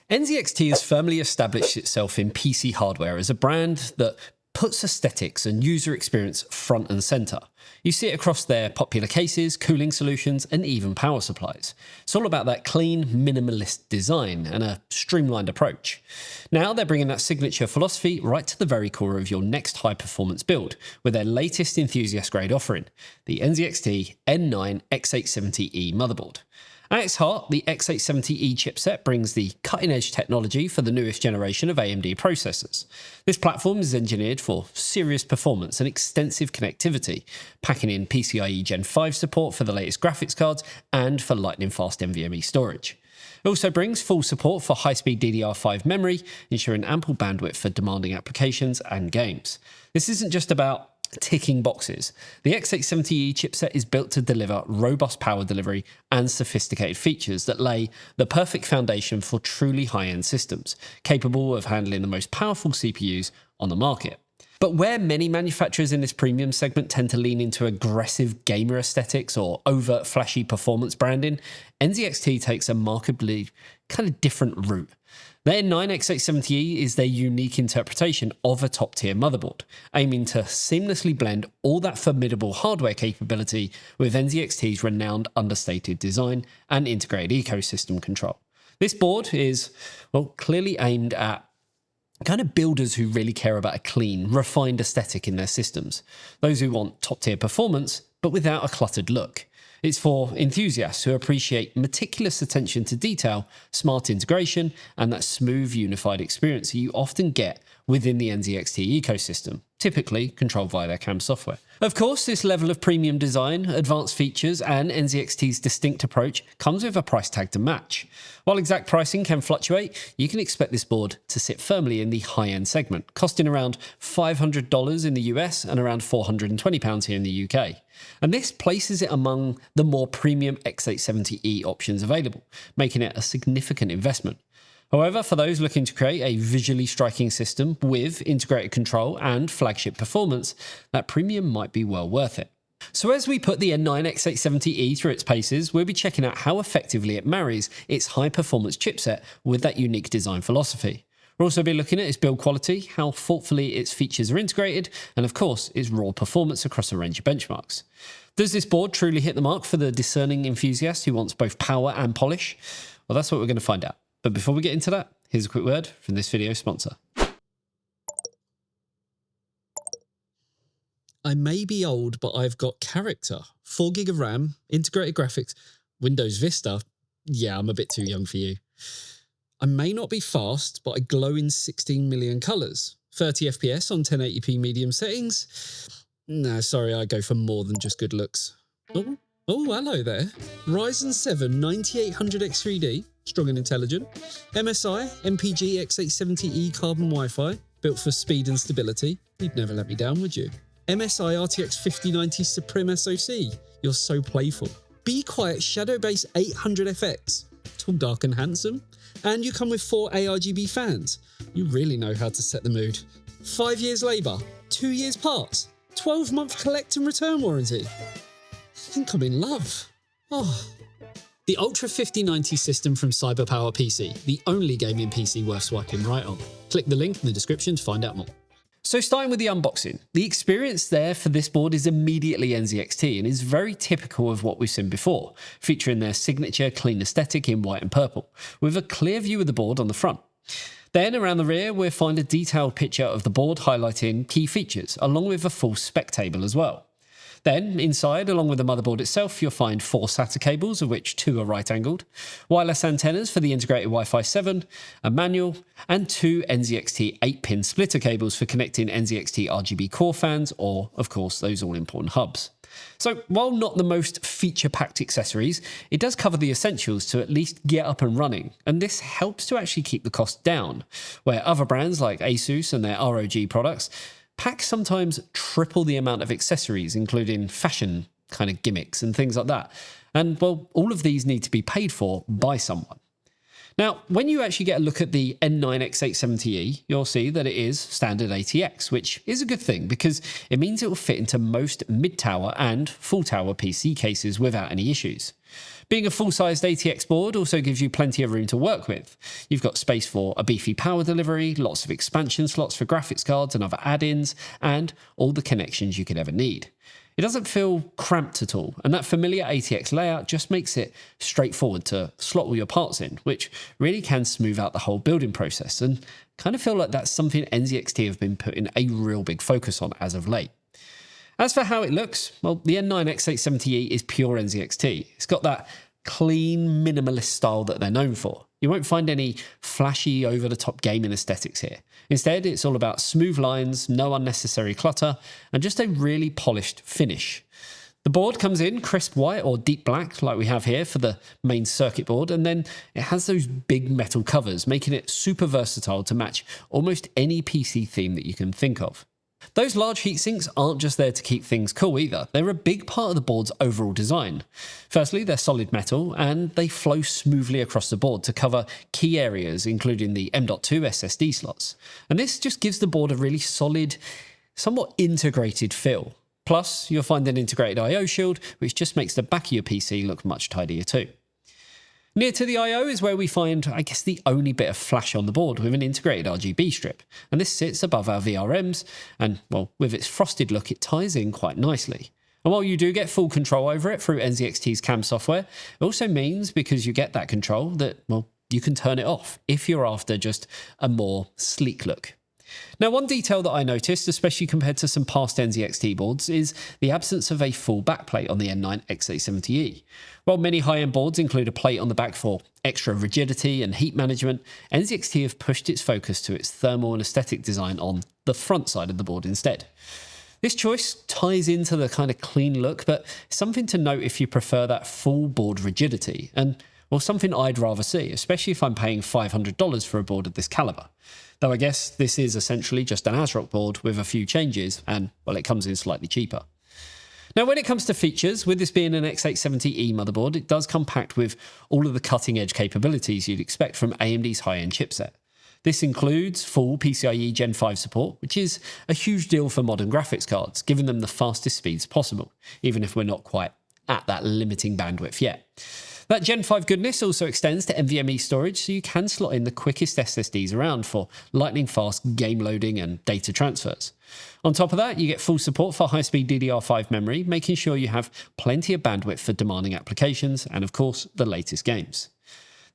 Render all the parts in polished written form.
NZXT has firmly established itself in PC hardware as a brand that puts aesthetics and user experience front and centre. You see it across their popular cases, cooling solutions, and even power supplies. It's all about that clean, minimalist design and a streamlined approach. Now they're bringing that signature philosophy right to the very core of your next high-performance build with their latest enthusiast-grade offering, the NZXT N9 X870E motherboard. At its heart, the X870E chipset brings the cutting-edge technology for the newest generation of AMD processors. This platform is engineered for serious performance and extensive connectivity, packing in PCIe Gen 5 support for the latest graphics cards and for lightning-fast NVMe storage. It also brings full support for high-speed DDR5 memory, ensuring ample bandwidth for demanding applications and games. This isn't just about ticking boxes. The X870E chipset is built to deliver robust power delivery and sophisticated features that lay the perfect foundation for truly high-end systems, capable of handling the most powerful CPUs on the market. But where many manufacturers in this premium segment tend to lean into aggressive gamer aesthetics or overt flashy performance branding, NZXT takes a markedly kind of different route. The N9 X870E is their unique interpretation of a top-tier motherboard, aiming to seamlessly blend all that formidable hardware capability with NZXT's renowned understated design and integrated ecosystem control. This board is, well, clearly aimed at kind of builders who really care about a clean, refined aesthetic in their systems. Those who want top-tier performance, but without a cluttered look. It's for enthusiasts who appreciate meticulous attention to detail, smart integration, and that smooth, unified experience you often get within the NZXT ecosystem, typically controlled via their CAM software. Of course, this level of premium design, advanced features, and NZXT's distinct approach comes with a price tag to match. While exact pricing can fluctuate, you can expect this board to sit firmly in the high-end segment, costing around $500 in the US and around £420 here in the UK. And this places it among the more premium X870E options available, making it a significant investment. However, for those looking to create a visually striking system with integrated control and flagship performance, that premium might be well worth it. So as we put the N9 X870E through its paces, we'll be checking out how effectively it marries its high-performance chipset with that unique design philosophy. We'll also be looking at its build quality, how thoughtfully its features are integrated, and of course, its raw performance across a range of benchmarks. Does this board truly hit the mark for the discerning enthusiast who wants both power and polish? Well, that's what we're going to find out. But before we get into that, here's a quick word from this video's sponsor. I may be old, but I've got character. 4GB of RAM, integrated graphics, Windows Vista. Yeah, I'm a bit too young for you. I may not be fast, but I glow in 16 million colours. 30 FPS on 1080p medium settings. No, sorry, I go for more than just good looks. Oh, hello there. Ryzen 7 9800X3D. Strong and intelligent. MSI MPG X870E carbon Wi-Fi, built for speed and stability. You'd never let me down, would you? MSI RTX 5090 Supreme SoC. You're so playful. Be Quiet Shadow Base 800FX. Tall, dark and handsome. And you come with 4 ARGB fans. You really know how to set the mood. 5 years labour, 2 years parts, 12-month collect and return warranty. I think I'm in love. Oh. The Ultra 5090 system from CyberPower PC, the only gaming PC worth swiping right on. Click the link in the description to find out more. So starting with the unboxing, the experience there for this board is immediately NZXT and is very typical of what we've seen before, featuring their signature clean aesthetic in white and purple, with a clear view of the board on the front. Then around the rear, we'll find a detailed picture of the board highlighting key features, along with a full spec table as well. Then, inside, along with the motherboard itself, you'll find 4 SATA cables, of which 2 are right-angled, wireless antennas for the integrated Wi-Fi 7, a manual, and 2 NZXT 8-pin splitter cables for connecting NZXT RGB core fans, or, of course, those all-important hubs. So, while not the most feature-packed accessories, it does cover the essentials to at least get up and running, and this helps to actually keep the cost down, where other brands like Asus and their ROG products pack sometimes triple the amount of accessories, including fashion kind of gimmicks and things like that. And, well, all of these need to be paid for by someone. Now, when you actually get a look at the N9 X870E, you'll see that it is standard ATX, which is a good thing because it means it will fit into most mid-tower and full-tower PC cases without any issues. Being a full-sized ATX board also gives you plenty of room to work with. You've got space for a beefy power delivery, lots of expansion slots for graphics cards and other add-ins, and all the connections you could ever need. It doesn't feel cramped at all, and that familiar ATX layout just makes it straightforward to slot all your parts in, which really can smooth out the whole building process, and kind of feel like that's something NZXT have been putting a real big focus on as of late. As for how it looks, well, the N9 X870E is pure NZXT. It's got that clean, minimalist style that they're known for. You won't find any flashy, over-the-top gaming aesthetics here. Instead, it's all about smooth lines, no unnecessary clutter, and just a really polished finish. The board comes in crisp white or deep black, like we have here for the main circuit board, and then it has those big metal covers, making it super versatile to match almost any PC theme that you can think of. Those large heatsinks aren't just there to keep things cool either, they're a big part of the board's overall design. Firstly, they're solid metal, and they flow smoothly across the board to cover key areas, including the M.2 SSD slots. And this just gives the board a really solid, somewhat integrated feel. Plus, you'll find an integrated I/O shield, which just makes the back of your PC look much tidier too. Near to the I/O is where we find, I guess, the only bit of flash on the board with an integrated RGB strip, and this sits above our VRMs, and, well, with its frosted look, it ties in quite nicely. And while you do get full control over it through NZXT's CAM software, it also means, because you get that control, that, well, you can turn it off if you're after just a more sleek look. Now, one detail that I noticed, especially compared to some past NZXT boards, is the absence of a full backplate on the N9 X870E. While many high-end boards include a plate on the back for extra rigidity and heat management, NZXT have pushed its focus to its thermal and aesthetic design on the front side of the board instead. This choice ties into the kind of clean look, but something to note if you prefer that full board rigidity, and, well, something I'd rather see, especially if I'm paying $500 for a board of this caliber. Though I guess this is essentially just an ASRock board with a few changes, and, well, it comes in slightly cheaper. Now, when it comes to features, with this being an X870E motherboard, it does come packed with all of the cutting-edge capabilities you'd expect from AMD's high-end chipset. This includes full PCIe Gen 5 support, which is a huge deal for modern graphics cards, giving them the fastest speeds possible, even if we're not quite at that limiting bandwidth yet. That Gen 5 goodness also extends to NVMe storage, so you can slot in the quickest SSDs around for lightning-fast game loading and data transfers. On top of that, you get full support for high-speed DDR5 memory, making sure you have plenty of bandwidth for demanding applications and, of course, the latest games.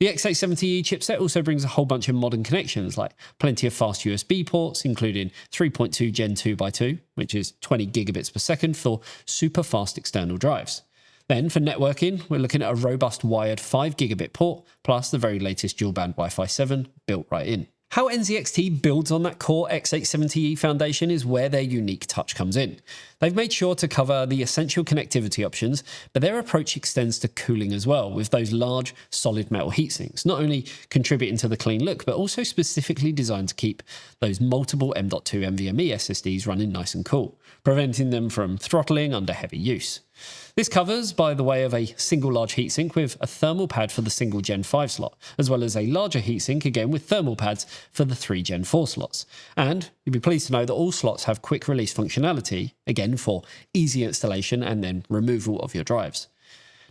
The X870E chipset also brings a whole bunch of modern connections, like plenty of fast USB ports, including 3.2 Gen 2x2, which is 20 gigabits per second for super fast external drives. Then for networking, we're looking at a robust wired 5 gigabit port, plus the very latest dual-band Wi-Fi 7 built right in. How NZXT builds on that core X870E foundation is where their unique touch comes in. They've made sure to cover the essential connectivity options, but their approach extends to cooling as well, with those large, solid metal heatsinks, not only contributing to the clean look, but also specifically designed to keep those multiple M.2 NVMe SSDs running nice and cool, preventing them from throttling under heavy use. This covers by the way of a single large heatsink with a thermal pad for the single Gen 5 slot, as well as a larger heatsink again with thermal pads for the 3 Gen 4 slots. And you'll be pleased to know that all slots have quick release functionality, again for easy installation and then removal of your drives.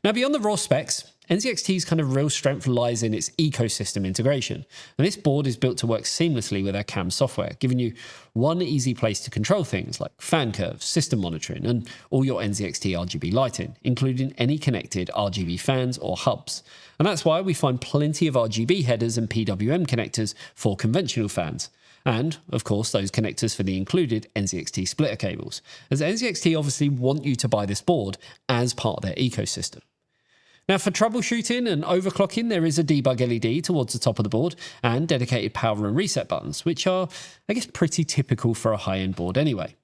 Now, beyond the raw specs, NZXT's kind of real strength lies in its ecosystem integration, and this board is built to work seamlessly with our CAM software, giving you one easy place to control things like fan curves, system monitoring, and all your NZXT RGB lighting, including any connected RGB fans or hubs. And that's why we find plenty of RGB headers and PWM connectors for conventional fans. And, of course, those connectors for the included NZXT splitter cables, as NZXT obviously want you to buy this board as part of their ecosystem. Now, for troubleshooting and overclocking, there is a debug LED towards the top of the board and dedicated power and reset buttons, which are, I guess, pretty typical for a high-end board anyway.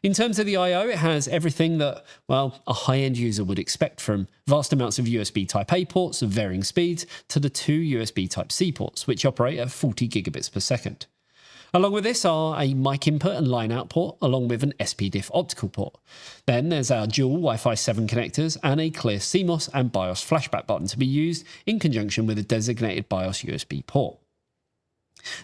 In terms of the I/O, it has everything that, well, a high-end user would expect, from vast amounts of USB Type-A ports of varying speeds to the 2 USB Type-C ports, which operate at 40 gigabits per second. Along with this are a mic input and line out port, along with an SPDIF optical port. Then there's our dual Wi-Fi 7 connectors and a clear CMOS and BIOS flashback button to be used in conjunction with a designated BIOS USB port.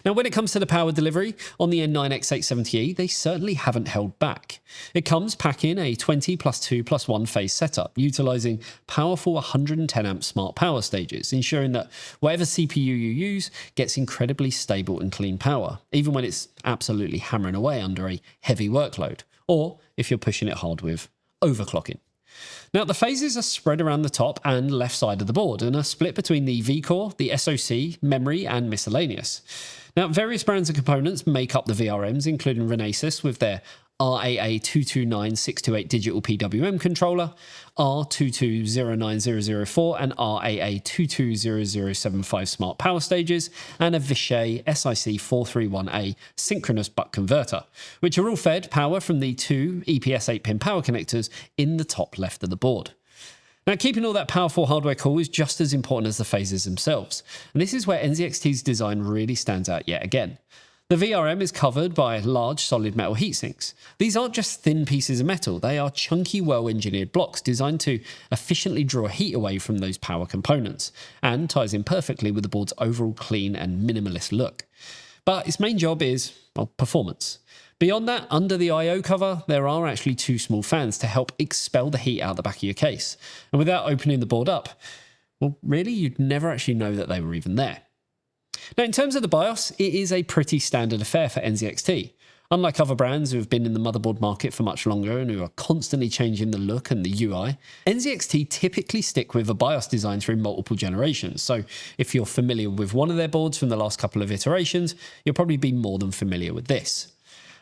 Now, when it comes to the power delivery, on the N9 X870E, they certainly haven't held back. It comes packing a 20+2+1 phase setup, utilising powerful 110 amp smart power stages, ensuring that whatever CPU you use gets incredibly stable and clean power, even when it's absolutely hammering away under a heavy workload, or if you're pushing it hard with overclocking. Now, the phases are spread around the top and left side of the board and are split between the V-core, the SoC, memory, and miscellaneous. Now, various brands and components make up the VRMs, including Remastered with their RAA229628 digital PWM controller, R2209004 and RAA220075 smart power stages, and a Vishay SIC431A synchronous buck converter, which are all fed power from the two EPS 8-pin power connectors in the top left of the board. Now, keeping all that powerful hardware cool is just as important as the phases themselves, and this is where NZXT's design really stands out yet again. The VRM is covered by large solid metal heatsinks. These aren't just thin pieces of metal, they are chunky, well-engineered blocks designed to efficiently draw heat away from those power components, and ties in perfectly with the board's overall clean and minimalist look. But its main job is, well, performance. Beyond that, under the I/O cover, there are actually two small fans to help expel the heat out the back of your case. And without opening the board up, well, really, you'd never actually know that they were even there. Now, in terms of the BIOS, it is a pretty standard affair for NZXT. Unlike other brands who have been in the motherboard market for much longer and who are constantly changing the look and the UI, NZXT typically stick with a BIOS design through multiple generations. So if you're familiar with one of their boards from the last couple of iterations, you'll probably be more than familiar with this.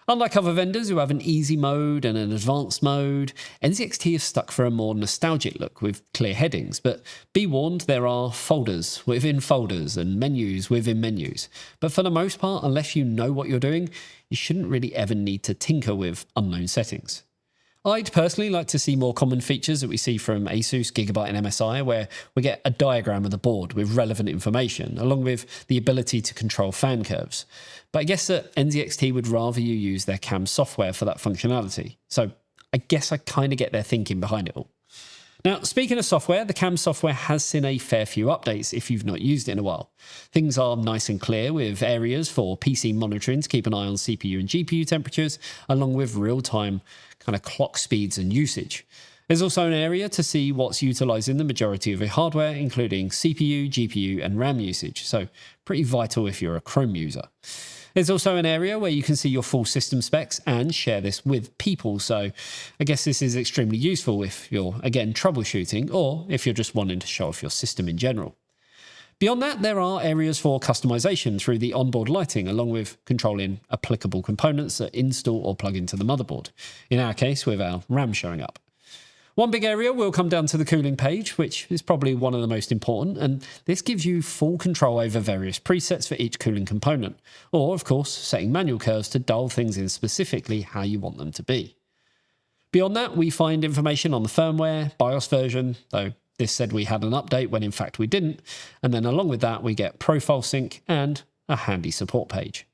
Unlike other vendors who have an easy mode and an advanced mode, NZXT have stuck for a more nostalgic look with clear headings, but be warned, there are folders within folders and menus within menus. But for the most part, unless you know what you're doing, you shouldn't really ever need to tinker with unknown settings. I'd personally like to see more common features that we see from Asus, Gigabyte and MSI, where we get a diagram of the board with relevant information, along with the ability to control fan curves. But I guess that NZXT would rather you use their CAM software for that functionality. So I guess I kind of get their thinking behind it all. Now, speaking of software, the CAM software has seen a fair few updates if you've not used it in a while. Things are nice and clear with areas for PC monitoring to keep an eye on CPU and GPU temperatures, along with real-time kind of clock speeds and usage. There's also an area to see what's utilising the majority of your hardware, including CPU, GPU and RAM usage, so pretty vital if you're a Chrome user. There's also an area where you can see your full system specs and share this with people, so I guess this is extremely useful if you're, again, troubleshooting or if you're just wanting to show off your system in general. Beyond that, there are areas for customization through the onboard lighting, along with controlling applicable components that install or plug into the motherboard, in our case with our RAM showing up. One big area will come down to the cooling page, which is probably one of the most important, and this gives you full control over various presets for each cooling component, or of course setting manual curves to dial things in specifically how you want them to be. Beyond that, we find information on the firmware, BIOS version, though this said we had an update when in fact we didn't, and then along with that we get profile sync and a handy support page.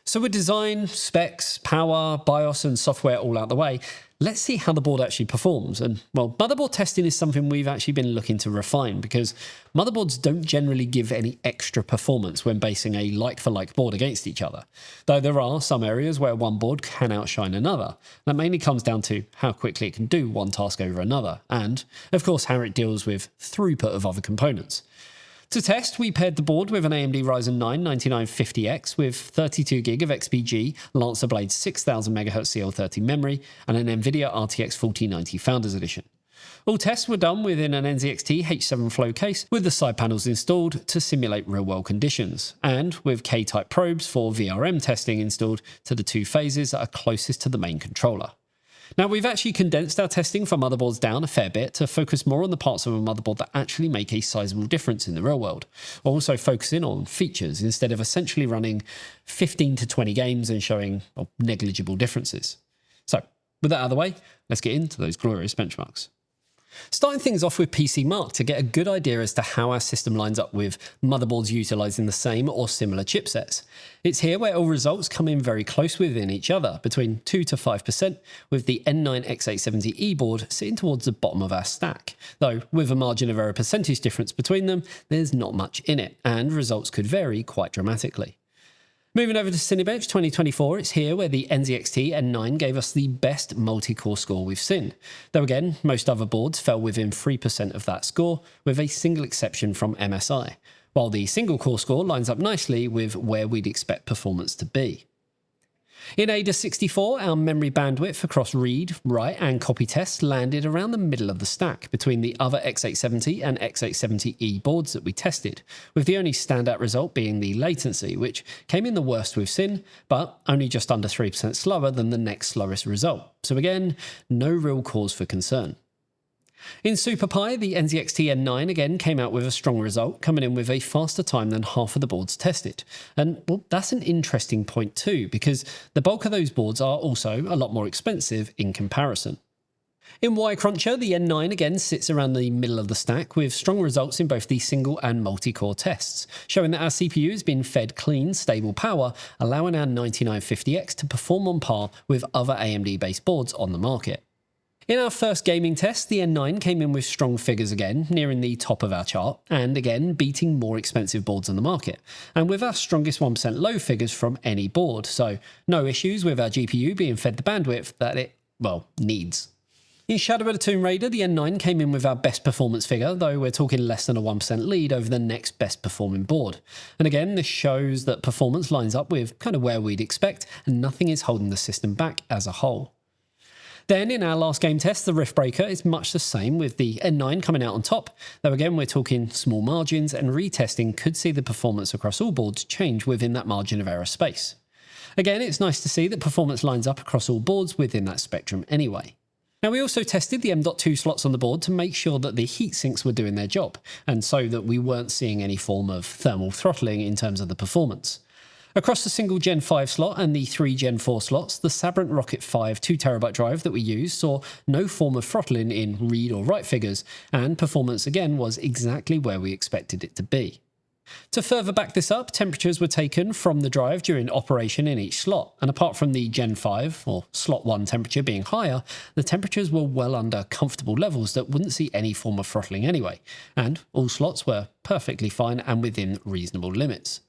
So with design, specs, power, BIOS and software all out the way, let's see how the board actually performs. And well, motherboard testing is something we've actually been looking to refine because motherboards don't generally give any extra performance when basing a like-for-like board against each other. Though there are some areas where one board can outshine another. That mainly comes down to how quickly it can do one task over another, and of course how it deals with throughput of other components. To test, we paired the board with an AMD Ryzen 9 9950X with 32GB of XPG, Lancer Blade 6000MHz CL30 memory, and an NVIDIA RTX 4090 Founders Edition. All tests were done within an NZXT H7 Flow case with the side panels installed to simulate real-world conditions, and with K-type probes for VRM testing installed to the two phases that are closest to the main controller. Now, we've actually condensed our testing for motherboards down a fair bit to focus more on the parts of a motherboard that actually make a sizable difference in the real world, while also focusing on features instead of essentially running 15 to 20 games and showing negligible differences. So, with that out of the way, let's get into those glorious benchmarks. Starting things off with PCMark to get a good idea as to how our system lines up with motherboards utilising the same or similar chipsets. It's here where all results come in very close within each other, between 2 to 5%, with the N9 X870E board sitting towards the bottom of our stack. Though, with a margin of error percentage difference between them, there's not much in it, and results could vary quite dramatically. Moving over to Cinebench 2024, it's here where the NZXT N9 gave us the best multi-core score we've seen. Though again, most other boards fell within 3% of that score, with a single exception from MSI, while the single core score lines up nicely with where we'd expect performance to be. In AIDA64, our memory bandwidth across read, write and copy tests landed around the middle of the stack between the other X870 and X870E boards that we tested, with the only standout result being the latency, which came in the worst we've seen, but only just under 3% slower than the next slowest result. So again, no real cause for concern. In SuperPI, the NZXT N9 again came out with a strong result, coming in with a faster time than half of the boards tested. And well, that's an interesting point too, because the bulk of those boards are also a lot more expensive in comparison. In Y-Cruncher, the N9 again sits around the middle of the stack with strong results in both the single and multi-core tests, showing that our CPU has been fed clean, stable power, allowing our 9950X to perform on par with other AMD-based boards on the market. In our first gaming test, the N9 came in with strong figures again, nearing the top of our chart, and again beating more expensive boards on the market, and with our strongest 1% low figures from any board, so no issues with our GPU being fed the bandwidth that it, well, needs. In Shadow of the Tomb Raider, the N9 came in with our best performance figure, though we're talking less than a 1% lead over the next best performing board. And again, this shows that performance lines up with kind of where we'd expect, and nothing is holding the system back as a whole. Then in our last game test, the Riftbreaker is much the same, with the N9 coming out on top, though again we're talking small margins, and retesting could see the performance across all boards change within that margin of error space. Again, it's nice to see that performance lines up across all boards within that spectrum anyway. Now we also tested the M.2 slots on the board to make sure that the heat sinks were doing their job, and so that we weren't seeing any form of thermal throttling in terms of the performance. Across the single Gen 5 slot and the 3 Gen 4 slots, the Sabrent Rocket 5 2TB drive that we used saw no form of throttling in read or write figures, and performance again was exactly where we expected it to be. To further back this up, temperatures were taken from the drive during operation in each slot, and apart from the Gen 5 or slot 1 temperature being higher, the temperatures were well under comfortable levels that wouldn't see any form of throttling anyway, and all slots were perfectly fine and within reasonable limits.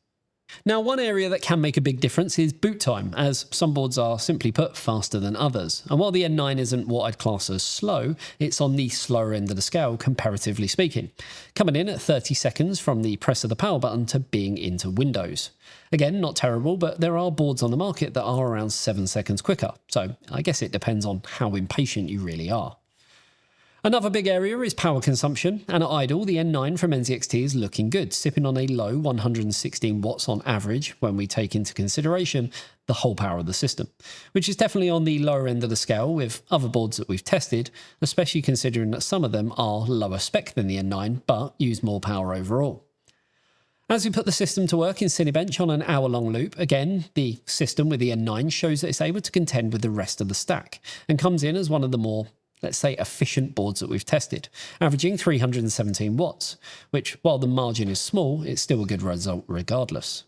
Now, one area that can make a big difference is boot time, as some boards are simply put faster than others. And while the N9 isn't what I'd class as slow, it's on the slower end of the scale comparatively speaking, coming in at 30 seconds from the press of the power button to being into Windows. Again, not terrible, but there are boards on the market that are around 7 seconds quicker, so I guess it depends on how impatient you really are. Another big area is power consumption, and at idle, the N9 from NZXT is looking good, sipping on a low 116 watts on average when we take into consideration the whole power of the system, which is definitely on the lower end of the scale with other boards that we've tested, especially considering that some of them are lower spec than the N9, but use more power overall. As we put the system to work in Cinebench on an hour-long loop, again, the system with the N9 shows that it's able to contend with the rest of the stack, and comes in as one of the more, let's say, efficient boards that we've tested, averaging 317 watts, which, while the margin is small, it's still a good result regardless.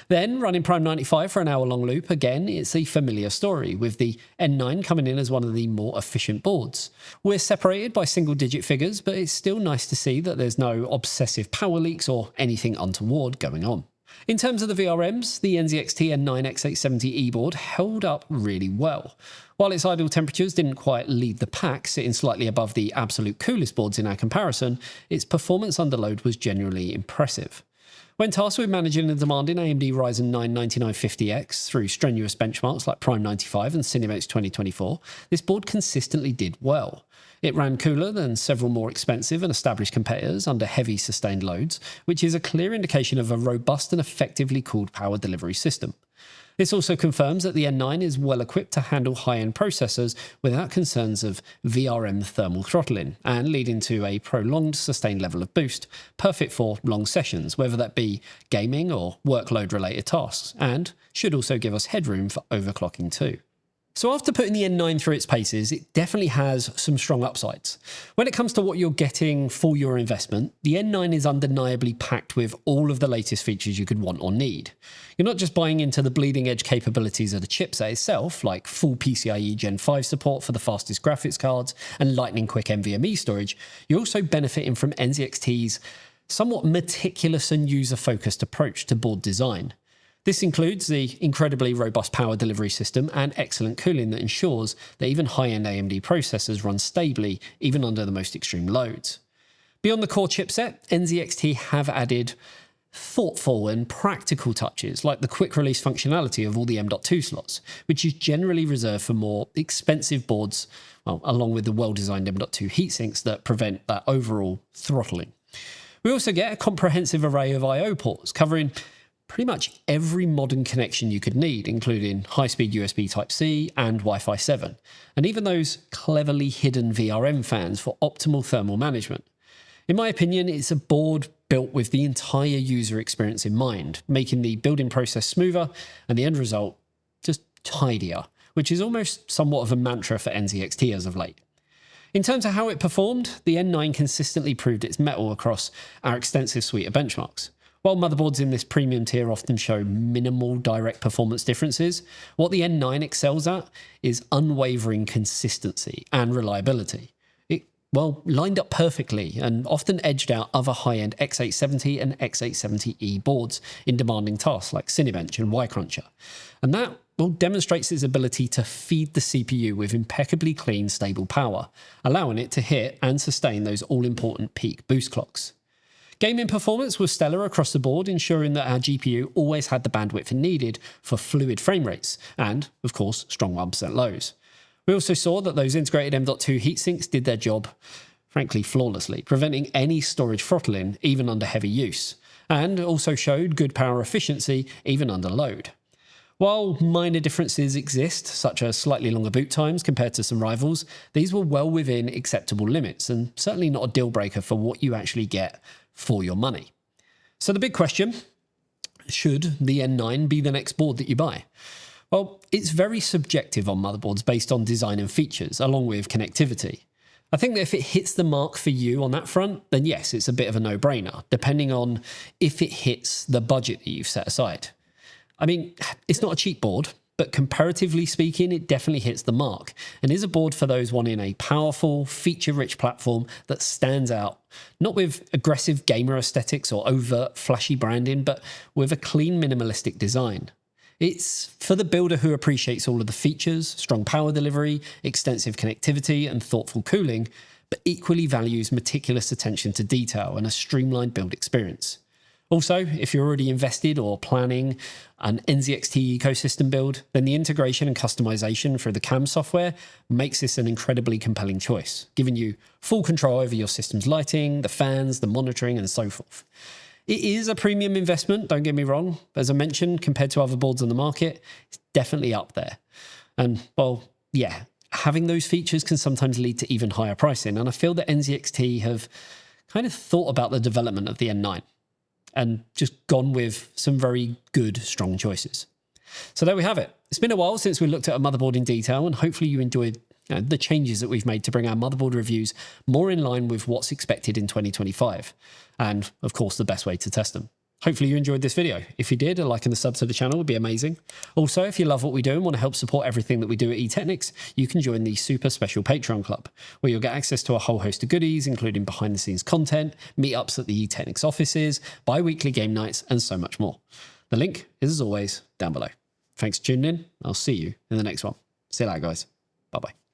Then, running Prime 95 for an hour-long loop, again, it's a familiar story, with the N9 coming in as one of the more efficient boards. We're separated by single-digit figures, but it's still nice to see that there's no obsessive power leaks or anything untoward going on. In terms of the VRMs, the NZXT N9 X870E board held up really well. While its idle temperatures didn't quite lead the pack, sitting slightly above the absolute coolest boards in our comparison, its performance under load was generally impressive. When tasked with managing the demanding AMD Ryzen 9 9950X through strenuous benchmarks like Prime 95 and Cinebench 2024, this board consistently did well. It ran cooler than several more expensive and established competitors under heavy sustained loads, which is a clear indication of a robust and effectively cooled power delivery system. This also confirms that the N9 is well equipped to handle high-end processors without concerns of VRM thermal throttling, and leading to a prolonged sustained level of boost, perfect for long sessions, whether that be gaming or workload-related tasks, and should also give us headroom for overclocking too. So after putting the N9 through its paces, it definitely has some strong upsides. When it comes to what you're getting for your investment, the N9 is undeniably packed with all of the latest features you could want or need. You're not just buying into the bleeding edge capabilities of the chipset itself, like full PCIe Gen 5 support for the fastest graphics cards and lightning quick NVMe storage, you're also benefiting from NZXT's somewhat meticulous and user-focused approach to board design. This includes the incredibly robust power delivery system and excellent cooling that ensures that even high-end AMD processors run stably even under the most extreme loads. Beyond the core chipset, NZXT have added thoughtful and practical touches like the quick release functionality of all the M.2 slots, which is generally reserved for more expensive boards, well, along with the well-designed M.2 heatsinks that prevent that overall throttling. We also get a comprehensive array of I/O ports covering pretty much every modern connection you could need, including high-speed USB Type-C and Wi-Fi 7, and even those cleverly hidden VRM fans for optimal thermal management. In my opinion, it's a board built with the entire user experience in mind, making the building process smoother and the end result just tidier, which is almost somewhat of a mantra for NZXT as of late. In terms of how it performed, the N9 consistently proved its mettle across our extensive suite of benchmarks. While motherboards in this premium tier often show minimal direct performance differences, what the N9 excels at is unwavering consistency and reliability. It, well, lined up perfectly and often edged out other high-end X870 and X870E boards in demanding tasks like Cinebench and Y-Cruncher. And that, well, demonstrates its ability to feed the CPU with impeccably clean, stable power, allowing it to hit and sustain those all-important peak boost clocks. Gaming performance was stellar across the board, ensuring that our GPU always had the bandwidth it needed for fluid frame rates and, of course, strong 1% lows. We also saw that those integrated M.2 heatsinks did their job, frankly, flawlessly, preventing any storage throttling even under heavy use, and also showed good power efficiency even under load. While minor differences exist, such as slightly longer boot times compared to some rivals, these were well within acceptable limits and certainly not a deal breaker for what you actually get for your money. So the big question, should the N9 be the next board that you buy? Well, it's very subjective on motherboards based on design and features, along with connectivity. I think that if it hits the mark for you on that front, then yes, it's a bit of a no-brainer, depending on if it hits the budget that you've set aside. I mean, it's not a cheap board, but comparatively speaking, it definitely hits the mark and is a board for those wanting a powerful, feature-rich platform that stands out, not with aggressive gamer aesthetics or overt flashy branding, but with a clean, minimalistic design. It's for the builder who appreciates all of the features, strong power delivery, extensive connectivity, and thoughtful cooling, but equally values meticulous attention to detail and a streamlined build experience. Also, if you're already invested or planning an NZXT ecosystem build, then the integration and customization through the CAM software makes this an incredibly compelling choice, giving you full control over your system's lighting, the fans, the monitoring, and so forth. It is a premium investment, don't get me wrong. As I mentioned, compared to other boards on the market, it's definitely up there. And, well, yeah, having those features can sometimes lead to even higher pricing. And I feel that NZXT have kind of thought about the development of the N9 and just gone with some very good, strong choices. So there we have it. It's been a while since we looked at a motherboard in detail, and hopefully you enjoyed the changes that we've made to bring our motherboard reviews more in line with what's expected in 2025. And, of course, the best way to test them. Hopefully you enjoyed this video. If you did, a like and a sub to the channel would be amazing. Also, if you love what we do and want to help support everything that we do at eTeknix, you can join the super special Patreon club, where you'll get access to a whole host of goodies, including behind-the-scenes content, meetups at the eTeknix offices, bi-weekly game nights, and so much more. The link is, as always, down below. Thanks for tuning in. I'll see you in the next one. See you later, guys. Bye-bye.